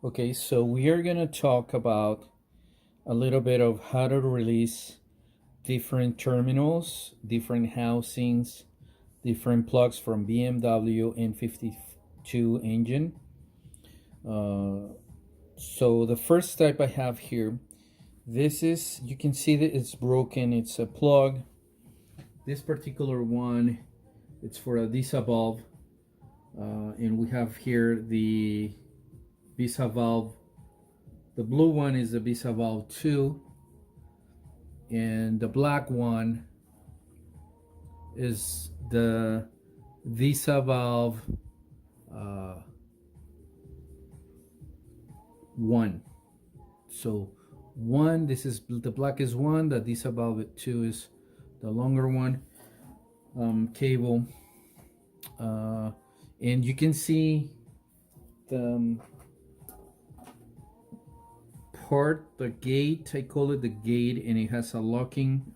Okay, so we are going to talk about a little bit of how to release different terminals, different housings, different plugs from BMW N52 engine. So the first type I have here, this is, you can see that it's broken. It's a plug. This particular one, it's for a DISA valve. And we have here the DISA valve. The blue one is the DISA valve 2, and the black one is the DISA valve 1. So 1, this is the black is 1, the DISA valve 2 is the longer one cable. And you can see the part, the gate, I call it the gate, and it has a locking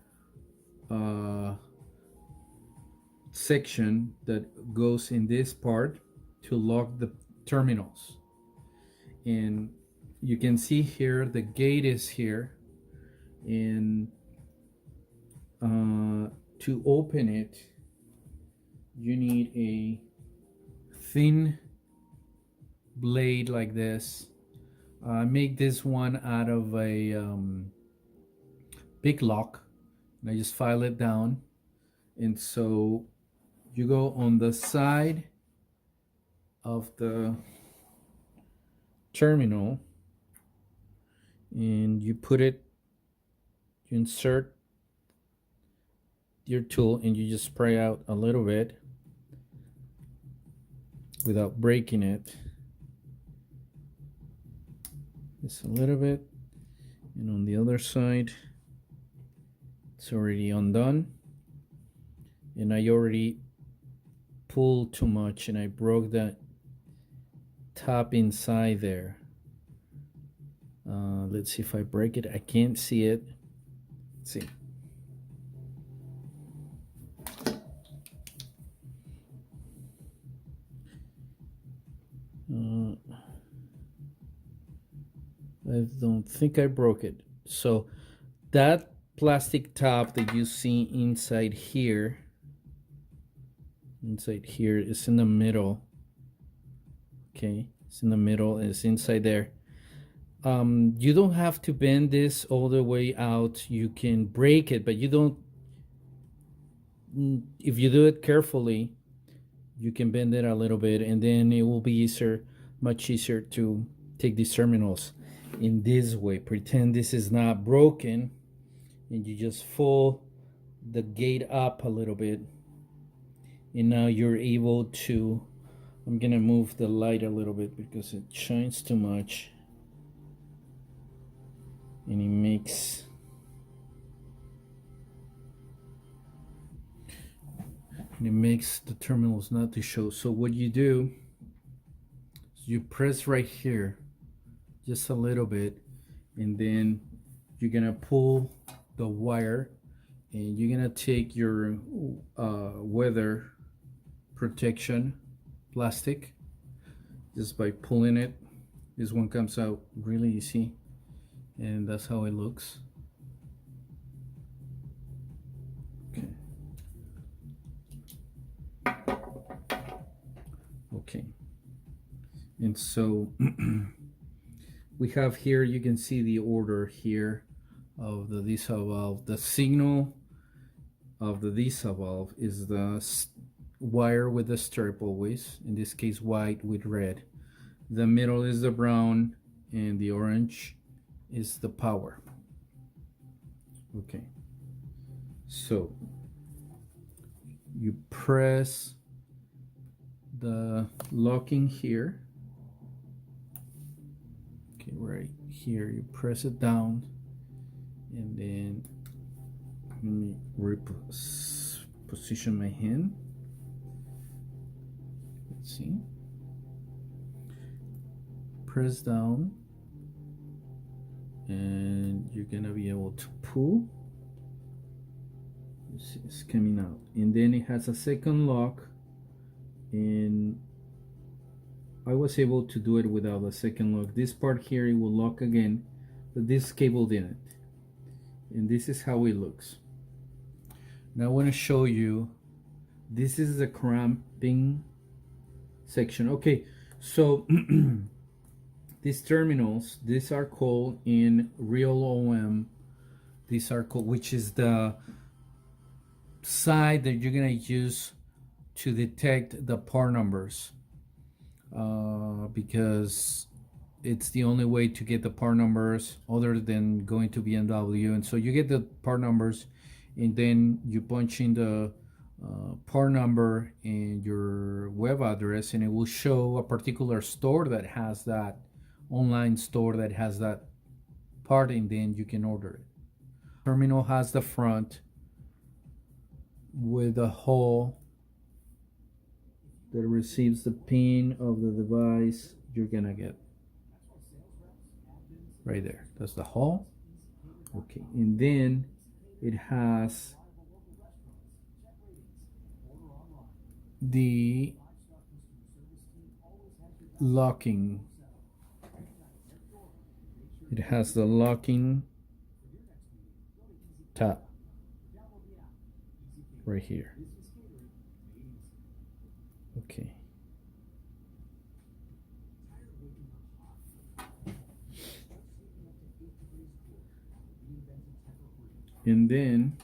section that goes in this part to lock the terminals. And you can see here the gate is here, and to open it you need a thin blade like this. I make this one out of a big lock, and I just file it down. And so you go on the side of the terminal and you put it, you insert your tool and you just spray out a little bit without breaking it. Just a little bit, and on the other side it's already undone, and I already pulled too much and I broke that top inside there. Let's see if I break it. I can't see it. Let's see. I don't think I broke it. So that plastic top that you see inside here is in the middle. Okay, it's in the middle, it's inside there. You don't have to bend this all the way out. You can break it, but you don't, if you do it carefully, you can bend it a little bit, and then it will be easier, much easier to take these terminals in this way. Pretend this is not broken, and you just fold the gate up a little bit, and now you're able to, I'm gonna move the light a little bit because it shines too much and it makes the terminals not to show. So what you do is you press right here just a little bit, and then you're gonna pull the wire, and you're gonna take your weather protection plastic just by pulling it. This one comes out really easy, and that's how it looks. Okay, and so we have here, you can see the order here of the DISA valve. The signal of the DISA valve is the wire with the strip, always, in this case white with red. The middle is the brown, and the orange is the power. Okay, so you press the locking here. Okay, right here you press it down, and then let me reposition my hand. Let's see. Press down, and you're gonna be able to pull. It's coming out, and then it has a second lock, and I was able to do it without a second lock. This part here, it will lock again, but this cable didn't. And this is how it looks. Now I want to show you, this is the cramping section. Okay, so these terminals, these are called in real OM, these are called, which is the side that you're gonna use to detect the part numbers, because it's the only way to get the part numbers other than going to BMW. And so you get the part numbers, and then you punch in the part number and your web address, and it will show a particular store that has that, online store that has that part, and then you can order it. Terminal has the front with a hole that receives the pin of the device you're gonna get right there. That's the hole. Okay, and then it has the locking. It has the locking tab right here. Okay. And then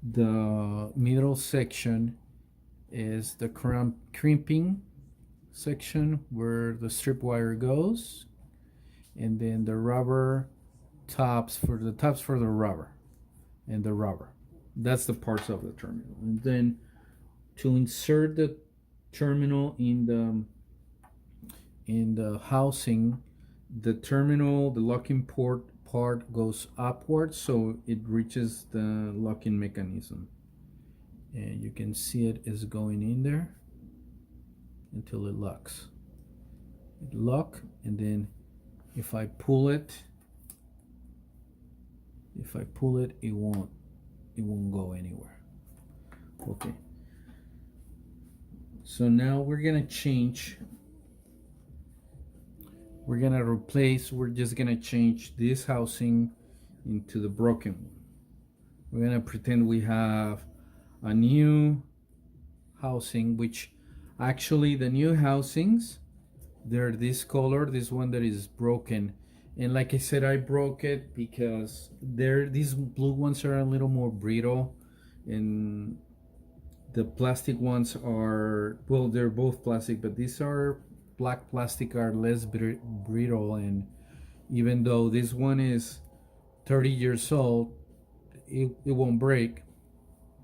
the middle section is the crimping section where the strip wire goes, and then the rubber tops for the rubber and the rubber. That's the parts of the terminal. And then to insert the terminal in the housing, the terminal, the locking port part goes upwards, so it reaches the locking mechanism, and you can see it is going in there until it locks. It lock, and then if I pull it, it won't go anywhere. Okay, so now we're gonna change, we're just gonna change this housing into the broken one. We're gonna pretend we have a new housing, which actually the new housings, they're this color, this one that is broken. And like I said, I broke it because these blue ones are a little more brittle, and the plastic ones are, well, they're both plastic, but these are black plastic, are less brittle. And even though this one is 30 years old, it won't break,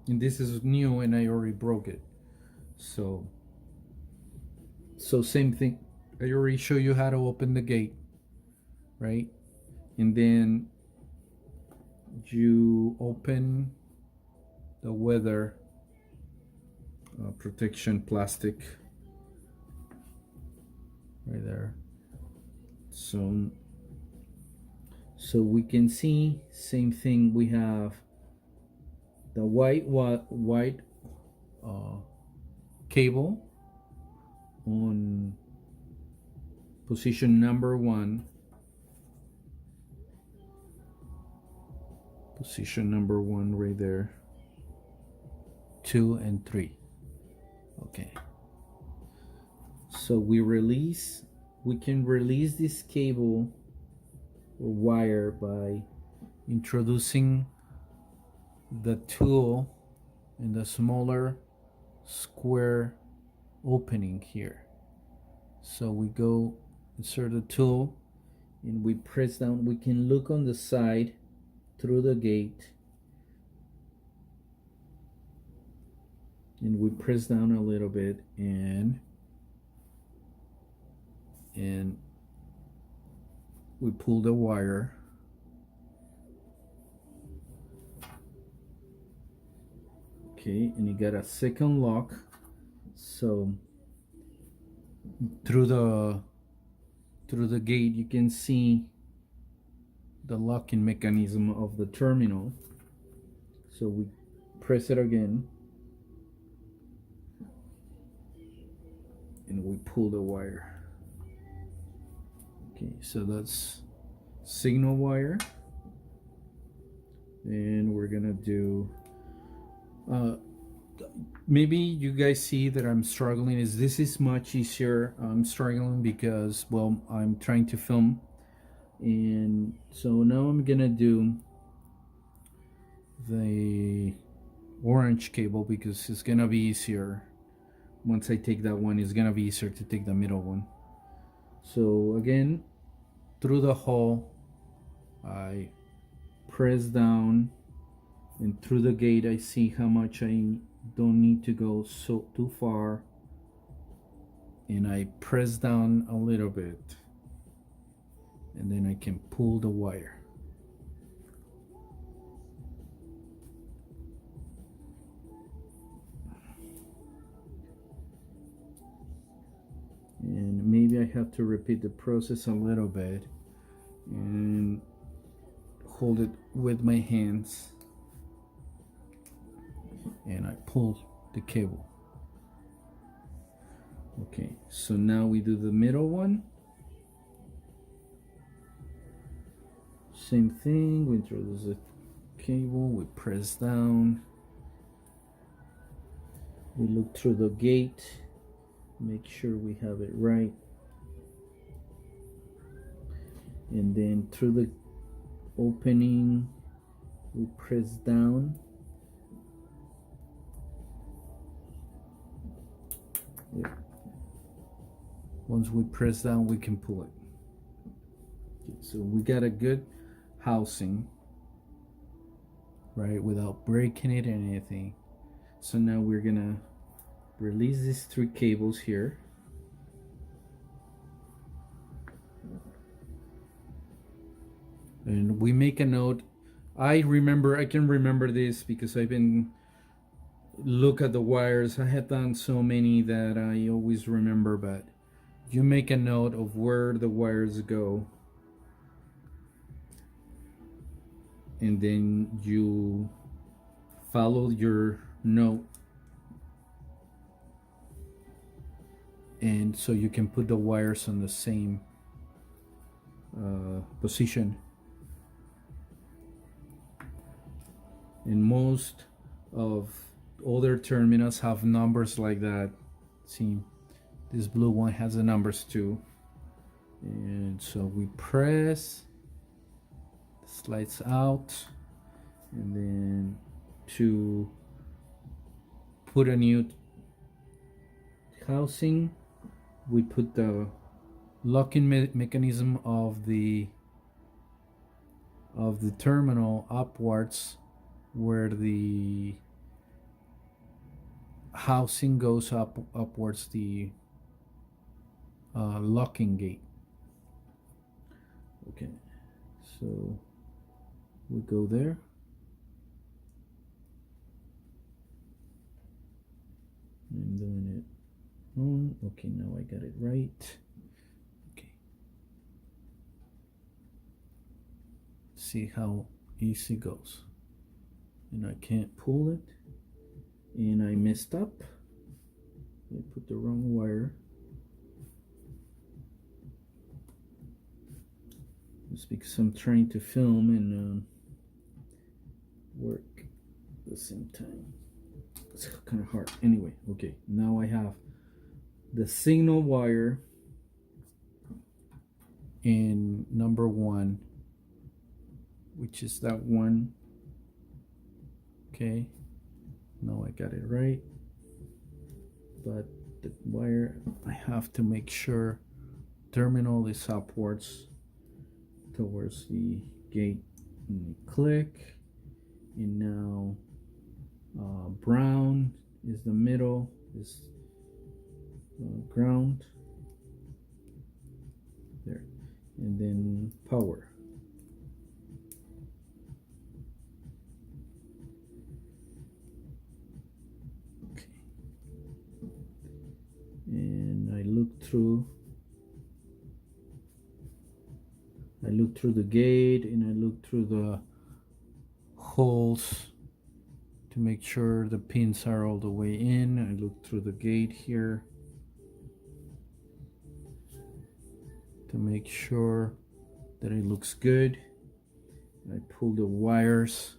and this is new and I already broke it. So same thing, I already show you how to open the gate, right? And then you open the weather protection plastic right there. So we can see, same thing, we have the white cable on position number 1, right there, 2 and 3. Okay, so we can release this cable or wire by introducing the tool in the smaller square opening here. So we go insert the tool and we press down. We can look on the side through the gate, and we press down a little bit, and we pull the wire. Okay, and you got a second lock. So through the gate you can see the locking mechanism of the terminal. So we press it again, and we pull the wire. Okay, so that's signal wire. And we're gonna do maybe you guys see that I'm struggling. This is much easier. I'm struggling because, well, I'm trying to film, and so now I'm gonna do the orange cable because it's gonna be easier. Once I take that one, it's gonna be easier to take the middle one. So again, through the hole, I press down, and through the gate I see how much I don't need to go so too far, and I press down a little bit, and then I can pull the wire. And maybe I have to repeat the process a little bit and hold it with my hands, and I pull the cable. Okay, so now we do the middle one. Same thing, we introduce the cable, we press down, we look through the gate, make sure we have it right, and then through the opening we press down. Yeah. Once we press down, we can pull it. Okay, so we got a good housing, right, without breaking it or anything. So now we're gonna release these 3 cables here. And we make a note. I can remember this because I've been look at the wires. I had done so many that I always remember, but you make a note of where the wires go, and then you follow your note, and so you can put the wires on the same position. And most of other terminals have numbers like that. See, this blue one has the numbers too. And so we press, slides out, and then to put a new housing, we put the locking mechanism of the terminal upwards, where the housing goes upwards the locking gate. Okay, so we go there. I'm doing it on. Okay, now I got it right. Okay, see how easy it goes. And I can't pull it, and I messed up. I put the wrong wire. It's because I'm trying to film and work at the same time. It's kind of hard. Anyway, okay, now I have the signal wire in number 1, which is that one. Okay, now I got it right, but the wire, I have to make sure terminal is upwards towards the gate, and click, and now brown is the middle, is ground there, and then power. And I look through the gate, and I look through the holes to make sure the pins are all the way in. I look through the gate here, to make sure that it looks good. I pull the wires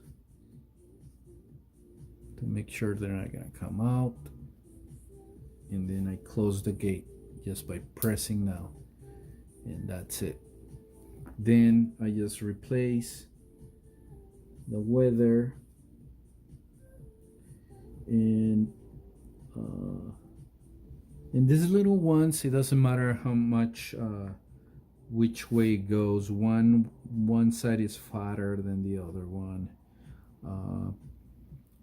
to make sure they're not gonna come out, and then I close the gate just by pressing now, and that's it. Then I just replace the weather, and these little ones, it doesn't matter how much which way it goes. One side is fatter than the other one.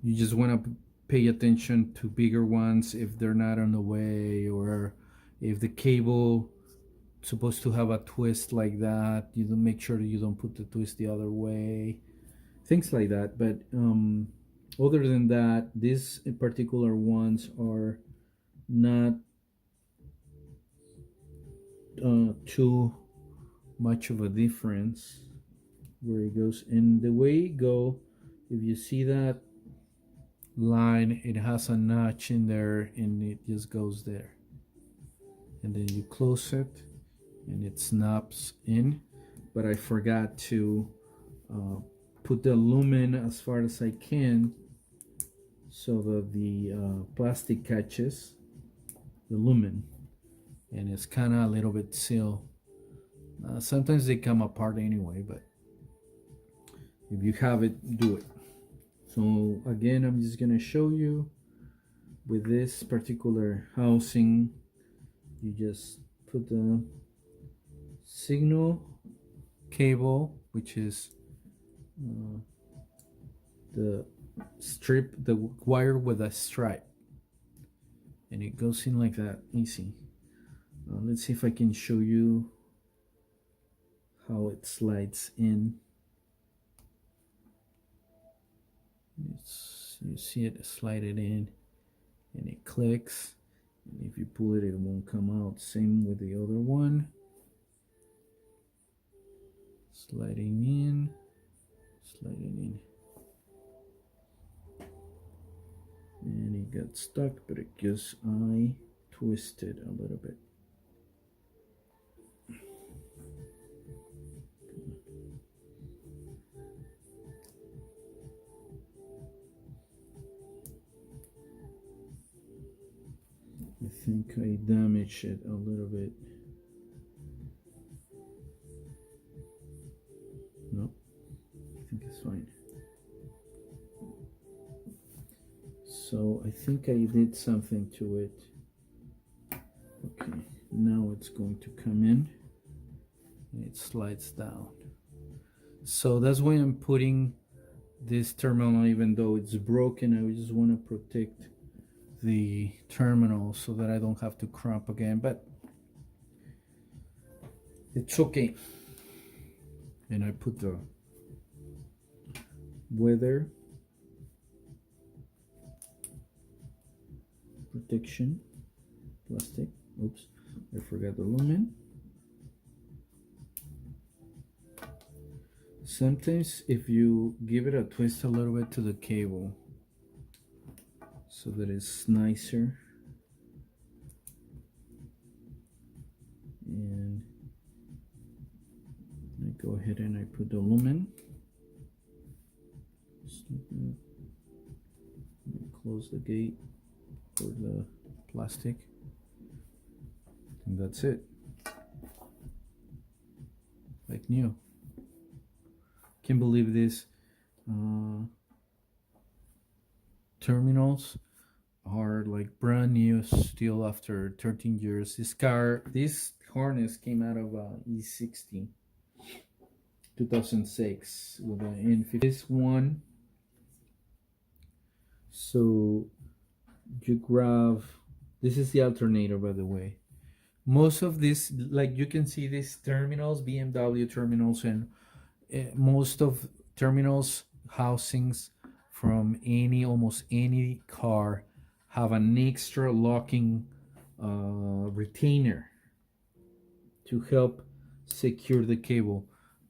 You just want to pay attention to bigger ones if they're not on the way, or if the cable supposed to have a twist like that, you don't make sure that you don't put the twist the other way, things like that. But other than that, these particular ones are not too much of a difference where it goes. And the way it go, if you see that line, it has a notch in there, and it just goes there, and then you close it and it snaps in. But I forgot to put the lumen as far as I can so that the plastic catches the lumen, and it's kind of a little bit sealed. Sometimes they come apart anyway, but if you have it, do it. So again, I'm just gonna show you with this particular housing. You just put the signal cable, which is the strip, the wire with a stripe, and it goes in like that, easy. Let's see if I can show you how it slides in. You see it slide it in, and it clicks, and if you pull it, it won't come out. Same with the other one. Sliding in, sliding in, and it got stuck, but it gives I twisted a little bit. I think I damaged it a little bit. No, I think it's fine. So I think I did something to it. Okay, now it's going to come in, and it slides down. So that's why I'm putting this terminal, even though it's broken. I just want to protect the terminal so that I don't have to cramp again, but it's okay. And I put the weather protection plastic. Oops, I forgot the lumen. Sometimes if you give it a twist a little bit to the cable so that it's nicer, and I go ahead and I put the lumen, close the gate for the plastic, and that's it, like new. Can't believe this. Terminals are like brand new still after 13 years. This harness came out of E60 2006 with an N50. This one, so you grab, this is the alternator, by the way. Most of this, like you can see these terminals, BMW terminals, and most of terminals housings from almost any car have an extra locking retainer to help secure the cable.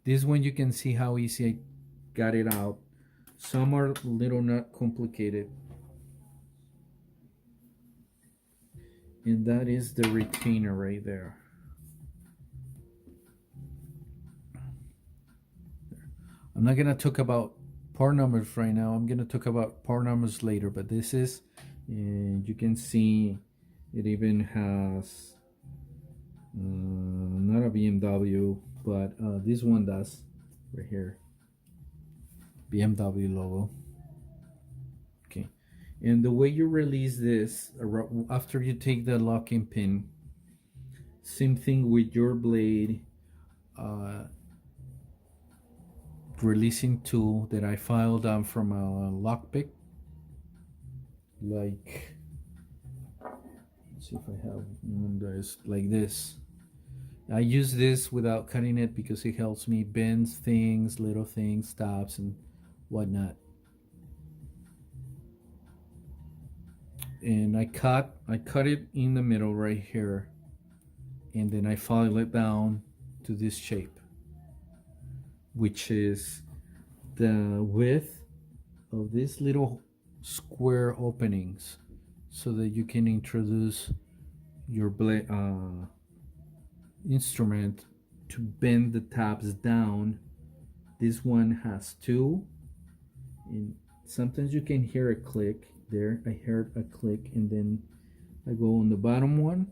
This one, you can see how easy I got it out. Some are a little not complicated, and that is the retainer right there. I'm not gonna talk about part numbers right now. I'm gonna talk about part numbers later, but this is, and you can see it even has not a BMW, but this one does right here, BMW logo. Okay, and the way you release this after you take the locking pin, same thing with your blade releasing tool that I filed down from a lockpick. Like, let's see if I have one that is like this. I use this without cutting it because it helps me bend things, little things, stops, and whatnot. And I cut it in the middle right here, and then I file it down to this shape, which is the width of these little square openings, so that you can introduce your blade instrument to bend the tabs down. This one has two, and sometimes you can hear a click there. I heard a click, and then I go on the bottom one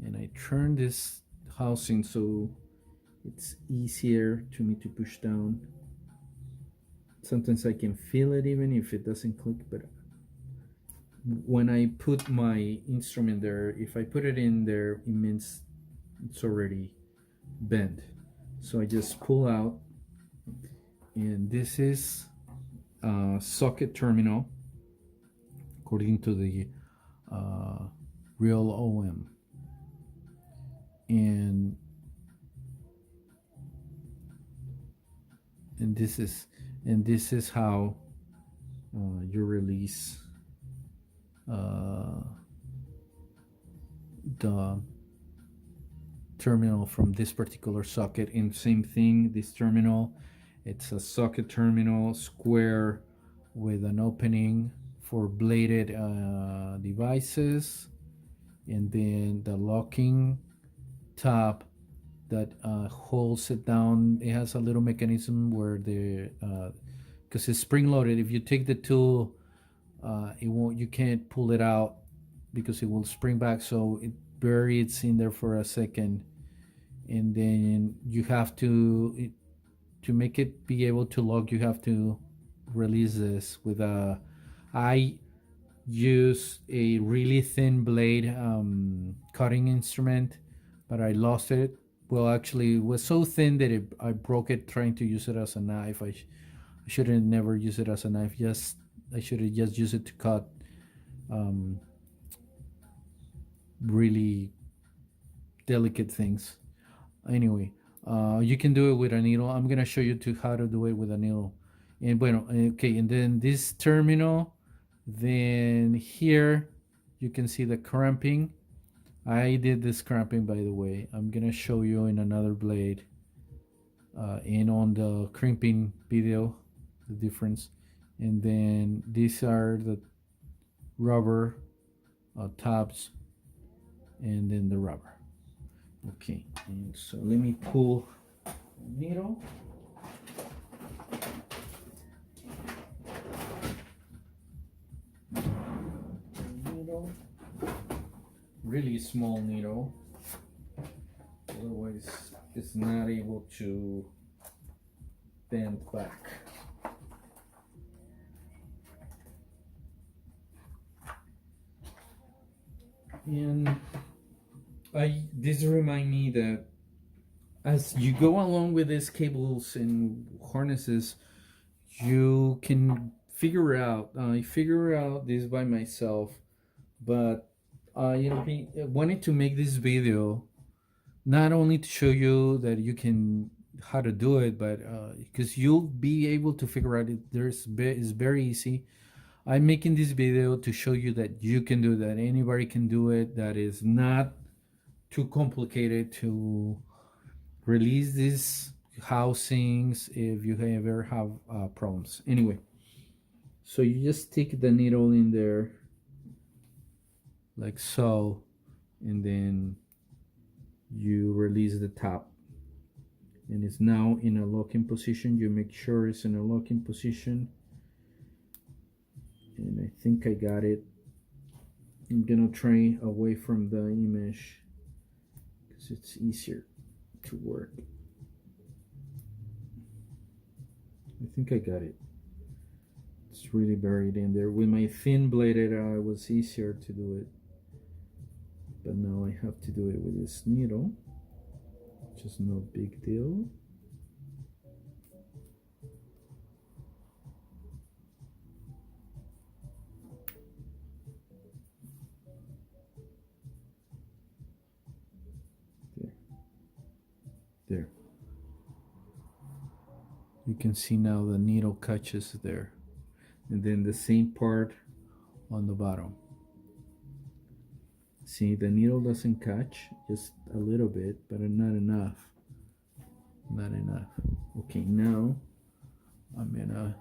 and I turn this housing so it's easier to me to push down. Sometimes I can feel it even if it doesn't click, but when I put my instrument there, if I put it in there, it means it's already bent. So I just pull out, and this is a socket terminal according to the real OM. And this is how you release the terminal from this particular socket. And same thing, this terminal, it's a socket terminal, square, with an opening for bladed devices, and then the locking tab that holds it down. It has a little mechanism where the because it's spring loaded. If you take the tool, it won't. You can't pull it out because it will spring back. So it buries in there for a second, and then you have to make it be able to lock. You have to release this with a. I use a really thin blade cutting instrument, but I lost it. Well, actually, it was so thin that I broke it trying to use it as a knife. I should have never used it as a knife. I should have just used it to cut really delicate things. Anyway, you can do it with a needle. I'm gonna show you how to do it with a needle. And bueno, okay, and then this terminal, then here you can see the cramping. I did this cramping, by the way. I'm gonna show you in another blade and on the crimping video the difference. And then these are the rubber tabs, and then the rubber. Okay, and so let me pull the needle. Really small needle, otherwise it's not able to bend back. And this remind me that as you go along with these cables and harnesses, you can figure out. I figure out this by myself, but I wanted to make this video not only to show you that you can how to do it, but because you'll be able to figure out it. It's very easy. I'm making this video to show you that you can do that. Anybody can do it. That is not too complicated to release these housings if you ever have problems. Anyway, so you just stick the needle in there like so, and then you release the top, and it's now in a locking position. You make sure it's in a locking position, and I think I got it. I'm gonna try away from the image because it's easier to work. I think I got it. It's really buried in there. With my thin bladed, it was easier to do it, but now I have to do it with this needle, which is no big deal. There. You can see now the needle catches there. And then the same part on the bottom. See, the needle doesn't catch, just a little bit, but not enough. Not enough. Okay, now I'm gonna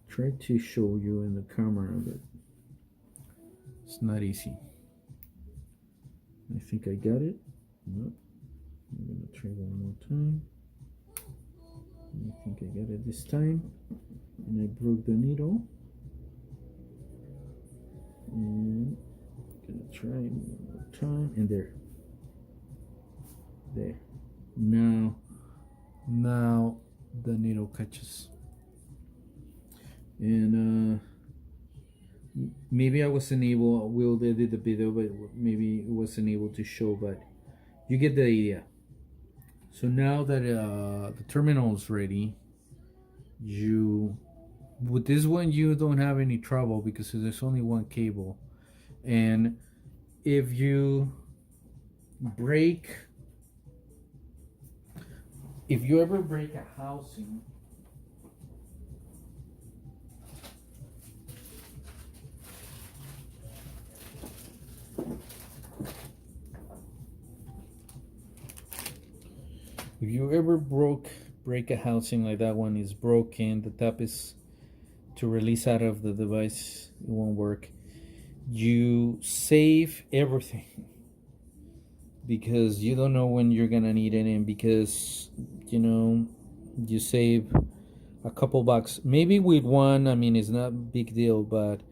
try to show you in the camera, but it's not easy. I think I got it. Nope. I'm gonna try one more time. I think I got it this time. And I broke the needle. And I'm gonna try one more time. And there. There. Now the needle catches. And maybe I wasn't able, we'll edit the video, but maybe it wasn't able to show, but you get the idea. So now that the terminal is ready, with this one you don't have any trouble because there's only one cable. And if you ever break a housing, if you ever break a housing like that one is broken, the tap is to release out of the device, it won't work. You save everything because you don't know when you're gonna need it, and because you save a couple bucks. Maybe with one, I mean, it's not a big deal, but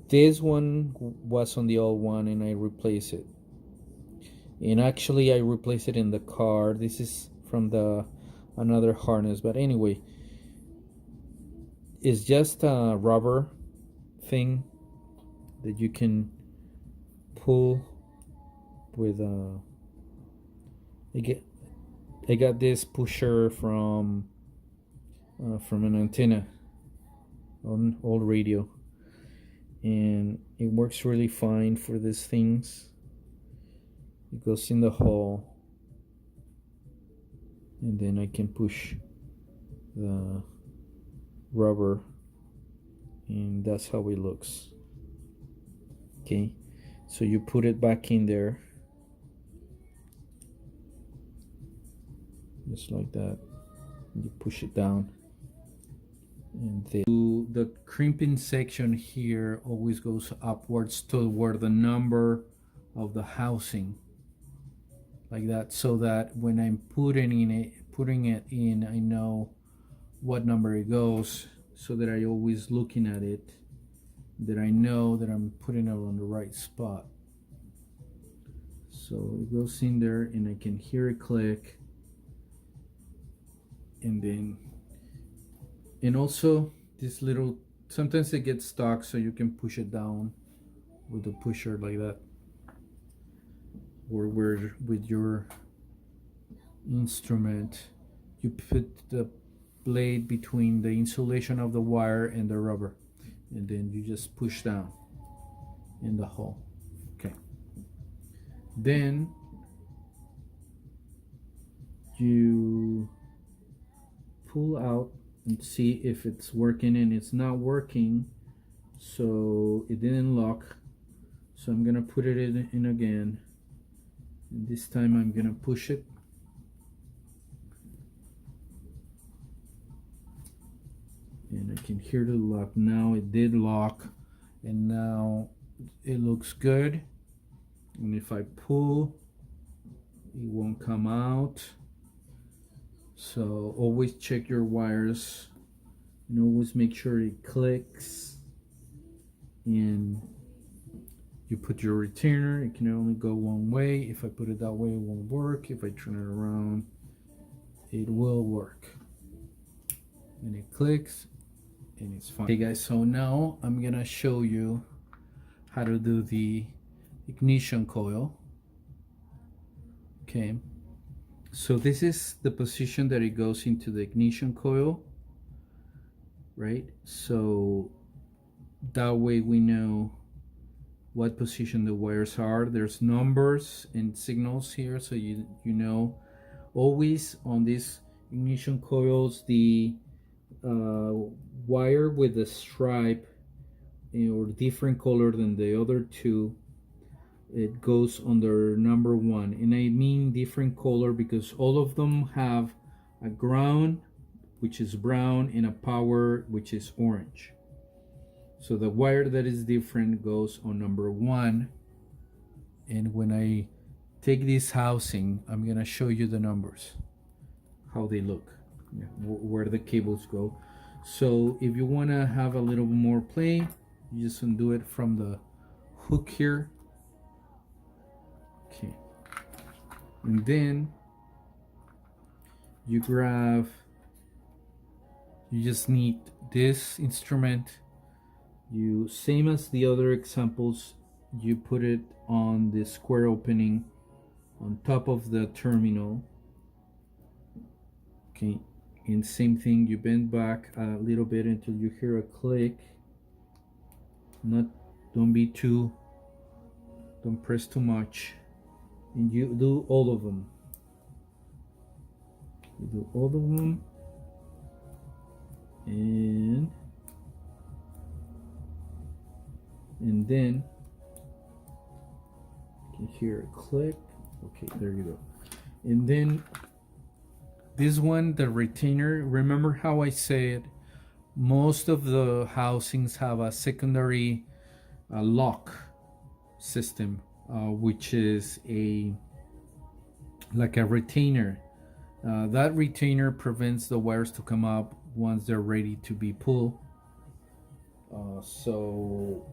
this one was on the old one and I replaced it. And actually I replaced it in the car. This is from another harness, but anyway, it's just a rubber thing that you can pull with I got this pusher from an antenna on old radio, and it works really fine for these things. It goes in the hole, and then I can push the rubber, and that's how it looks. Okay, so you put it back in there just like that. You push it down, and then the crimping section here always goes upwards toward the number of the housing, like that, so that when I'm putting it in, I know what number it goes, so that I always looking at it, that I know that I'm putting it on the right spot. So it goes in there and I can hear it click, and also this little, sometimes it gets stuck, so you can push it down with the pusher like that, or where with your instrument you put the blade between the insulation of the wire and the rubber, and then you just push down in the hole. Okay, then you pull out and see if it's working, and it's not working, so it didn't lock. So I'm gonna put it in again, and this time I'm gonna push it, and I can hear the lock. Now it did lock, and now it looks good. And if I pull it won't come out. So always check your wires and always make sure it clicks, and you put your retainer. It can only go one way. If I put it that way, it won't work. If I turn it around, it will work, and it clicks and it's fine. Okay guys, so now I'm gonna show you how to do the ignition coil. Okay, so this is the position that it goes into the ignition coil, right? So that way we know what position the wires are. There's numbers and signals here, so you know always on these ignition coils the wire with the stripe or different color than the other two, it goes under number 1. And I mean different color because all of them have a ground, which is brown, and a power, which is orange. So the wire that is different goes on number 1. And when I take this housing, I'm gonna show you the numbers, how they look, where the cables go. So if you wanna have a little more play, you just undo it from the hook here. Okay, and then you just need this instrument. You, same as the other examples, you put it on the square opening on top of the terminal. Okay, and same thing, you bend back a little bit until you hear a click. Don't press too much, and you do all of them. You do all of them, and then you can hear a click. Okay, there you go. And then this one, the retainer, remember how I said most of the housings have a secondary lock system, which is like a retainer. That retainer prevents the wires to come up once they're ready to be pulled. So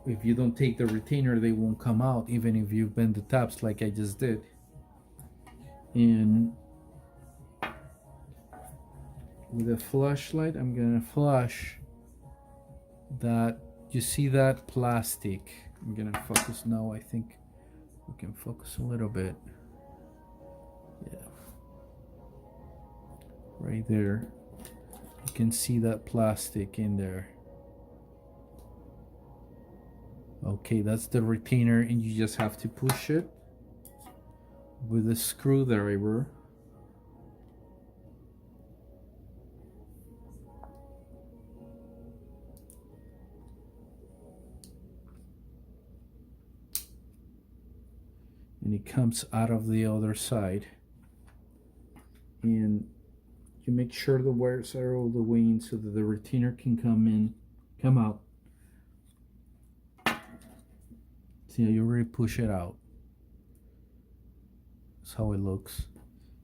if you don't take the retainer, they won't come out, even if you bend the tabs like I just did. And with a flashlight, I'm gonna flash that. You see that plastic? I'm gonna focus now. I think we can focus a little bit. Yeah, right there. You can see that plastic in there. Okay, that's the retainer, and you just have to push it with a screwdriver. And it comes out of the other side. And you make sure the wires are all the way in so that the retainer can come out. See how you really push it out. That's how it looks.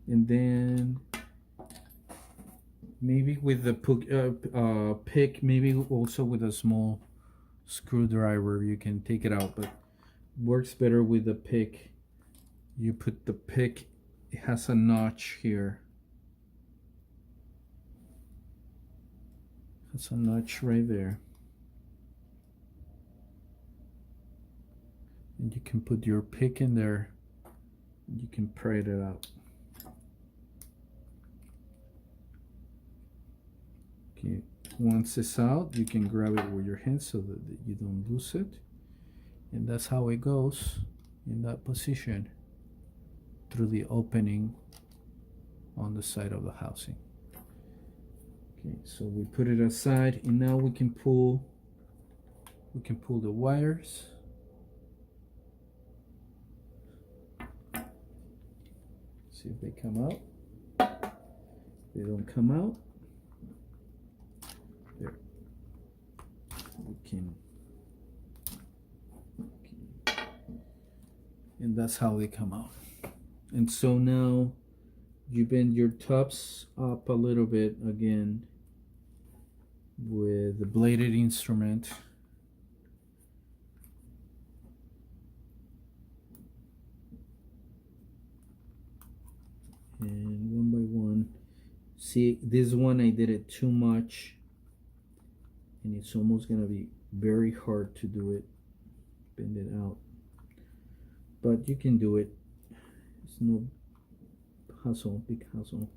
And then maybe with the pick, maybe also with a small screwdriver, you can take it out, but works better with the pick. You put the pick, it has a notch here. That's a notch right there. And you can put your pick in there. You can pry it out. Okay, once it's out, you can grab it with your hands so that you don't lose it. And that's how it goes in that position through the opening on the side of the housing. Okay, so we put it aside, and now we can pull the wires. See if they come out. They don't come out. There. We can. Okay. And that's how they come out. And so now you bend your tops up a little bit again with the bladed instrument. And one by one. See, this one I did it too much, and it's almost gonna be very hard to do it, bend it out. But you can do it. It's no hassle, big hassle.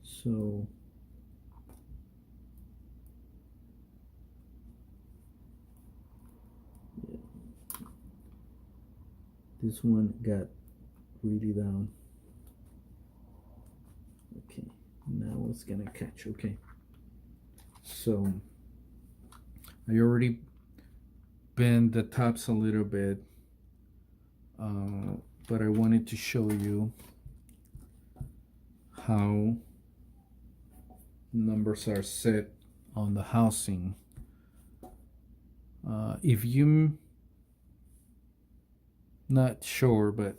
So yeah. This one got really down. Okay, now it's gonna catch. Okay, so I already bent the tops a little bit, but I wanted to show you how numbers are set on the housing. If you're not sure, but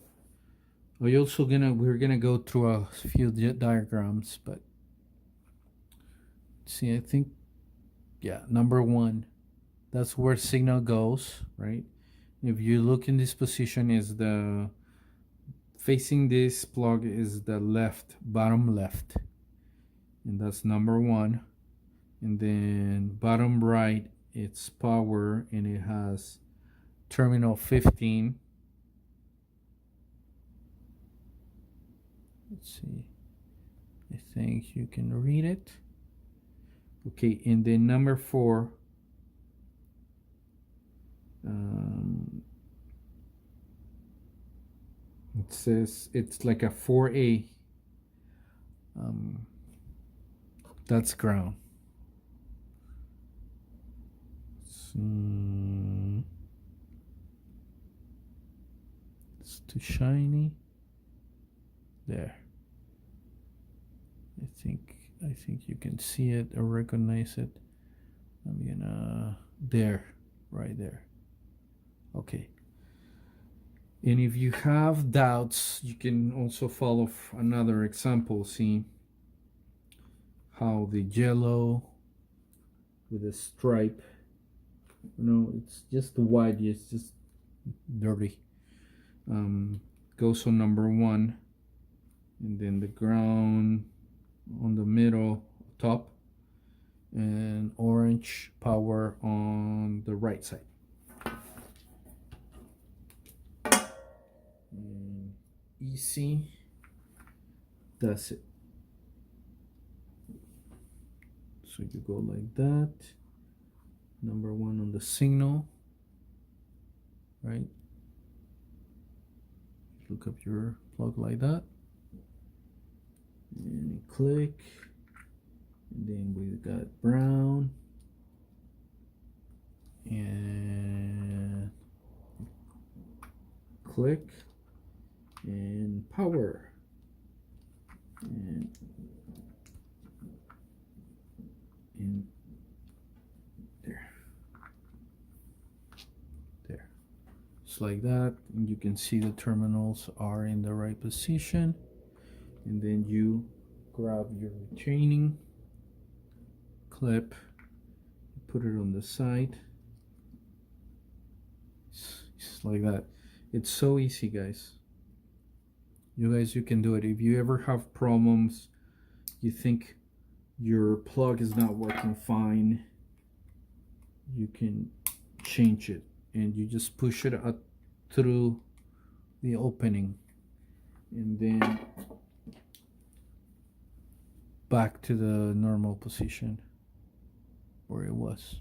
we're gonna go through a few diagrams, but see, I think, yeah, number one, that's where signal goes, right? If you look in this position, is the facing this plug is the left, bottom left, and that's number one. And then bottom right, it's power, and it has terminal 15. Let's see, I think you can read it. Okay, and then number 4, it says it's like a 4A. That's ground. It's too shiny. There. I think you can see it or recognize it. I'm gonna there, right there. Okay. And if you have doubts, you can also follow another example. See how the yellow with a stripe, it's just white, it's just dirty, goes on number 1, and then the ground on the middle top, and orange power on the right side. And easy, that's it. So you go like that, number 1 on the signal, right? Look up your plug like that, and click, and then we got brown, and click, and power, and there, just like that. And you can see the terminals are in the right position, and then you grab your retaining clip, put it on the side, just like that. It's so easy, guys. You can do it. If you ever have problems, you think your plug is not working fine, you can change it, and you just push it up through the opening, and then back to the normal position where it was.